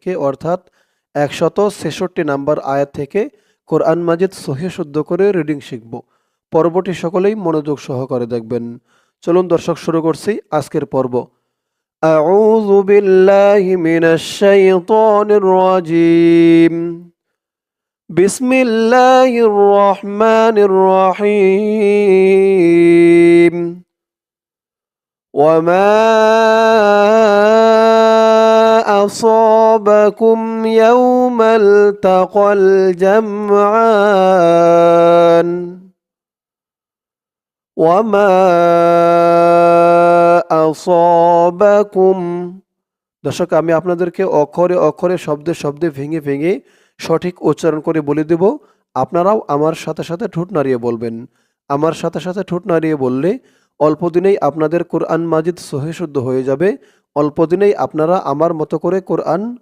থেকে অর্থাৎ 166 নাম্বার আয়াত থেকে কোরআন মাজিদ সহিহ শুদ্ধ করে রিডিং শিখব। পর্বটি সকলেই মনোযোগ সহকারে দেখবেন। চলুন দর্শক, শুরু করছি আজকের পর্ব। আউযু বিল্লাহি মিনাশ শাইতানির রাজীম। বিসমিল্লাহির রহমানির রহিম। وما أصابكم يوم التقى الجمعان وما أصابكم। দর্শক, আমি আপনাদেরকে অক্ষরে অক্ষরে শব্দে শব্দে ভেঙে ভেঙে সঠিক উচ্চারণ করে বলে দেব। আপনারাও আমার সাথে সাথে ঠোঁট নাড়িয়ে বলবেন। আমার সাথে সাথে ঠোঁট নাড়িয়ে বললে অল্প দিনেই আপনাদের কোরআন মাজিদ সহিহ শুদ্ধ হয়ে যাবে। অল্প দিনেই আপনারা আমার মতো করে কোরআন